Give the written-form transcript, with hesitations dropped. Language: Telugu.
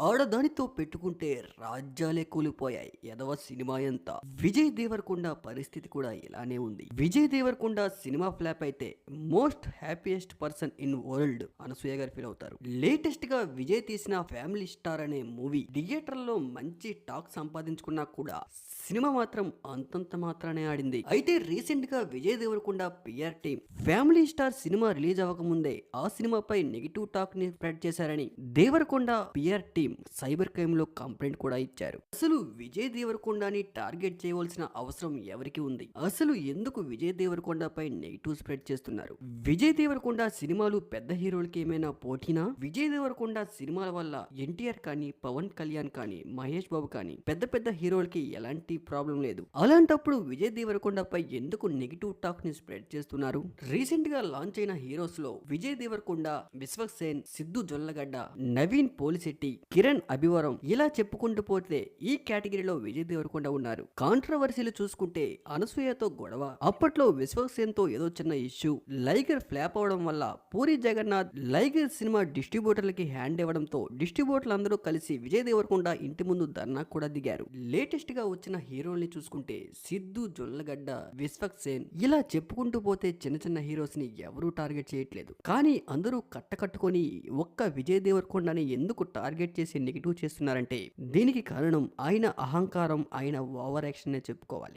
ఆడదానితో పెట్టుకుంటే రాజ్యాలే కూలిపోయాయి ఎదవ సినిమా ఎంత. విజయ్ దేవరకొండ పరిస్థితి కూడా ఇలానే ఉంది. విజయ్ దేవరకొండ సినిమా ఫ్లాప్ అయితే most happiest person in world Anasuya గారు ఫీల్ అవుతారు. లేటెస్ట్ గా విజయ్ తీసిన ఫ్యామిలీ స్టార్ అనే మూవీ థియేటర్ లో మంచి టాక్ సంపాదించుకున్నా కూడా సినిమా మాత్రం అంతంత మాత్రానే ఆడింది. అయితే రీసెంట్ గా Vijay Deverakonda PR team family star cinema release అవ్వకముందే ఆ సినిమాపై నెగిటివ్ టాక్ ని స్ప్రెడ్ చేశారని Deverakonda PR team cyber crime లో కంప్లైంట్ కూడా ఇచ్చారు. అసలు విజయ్ దేవరకొండని టార్గెట్ చేయవలసిన అవసరం ఎవరికి ఉంది? అసలు ఎందుకు విజయ్ దేవరకొండపై నెగిటివ్ స్ప్రెడ్ చేస్తున్నారు? విజయ్ దేవరకొండ సినిమాలు పెద్ద హీరోలకి ఏమైనా పోటీనా? విజయ్ దేవరకొండ సినిమాల వల్ల ఎన్టీఆర్ కానీ, పవన్ కళ్యాణ్ కానీ, మహేష్ బాబు కానీ పెద్ద పెద్ద హీరోలకి ఎలాంటి ప్రాబ్లం లేదు. అలాంటప్పుడు విజయ్ దేవరకొండపై ఎందుకు నెగిటివ్ టాక్ ని స్ప్రెడ్ చేస్తున్నారు? రీసెంట్ గా లాంచ్ అయిన హీరోస్ లో విజయ్ దేవరకొండ, విశ్వక్సేన్, సిద్ధు జొల్లగడ్డ, నవీన్ పోలిశెట్టి, కిరణ్ అభివరం ఇలా చెప్పుకుంటూ పోతే ఈ కేటగిరీలో విజయ్ దేవరకొండ ఉన్నారు. కాంట్రవర్సీలు చూసుకుంటే అనసూయతో గొడవ, అప్పట్లో విశ్వక్సేన్ తో ఏదో చిన్న ఇష్యూ, లైగర్ ఫ్లాప్ అవడం వల్ల పూరి జగన్నాథ్ లైగర్ సినిమా డిస్ట్రిబ్యూటర్లకి హ్యాండ్ ఇవ్వడంతో డిస్ట్రిబ్యూటర్లు అందరూ కలిసి విజయ్ దేవరకొండ ఇంటి ముందు ధర్నా కూడా దిగారు. లేటెస్ట్ గా వచ్చిన హీరోల్ని చూసుకుంటే సిద్ధు జొల్లగడ్డ, విశ్వక్సేన్ ఇలా చెప్పుకుంటూ పోతే చిన్న చిన్న హీరోస్ ని ఎవరూ టార్గెట్ చేయట్లేదు. కానీ అందరూ కట్టకట్టుకొని ఒక్క విజయ్ దేవరకొండని ఎందుకు టార్గెట్ చేసి నెగిటివ్ చేస్తున్నారంటే దీనికి కారణం ఆయన అహంకారం, ఆయన ఓవర్ యాక్షన్ చెప్పుకోవాలి.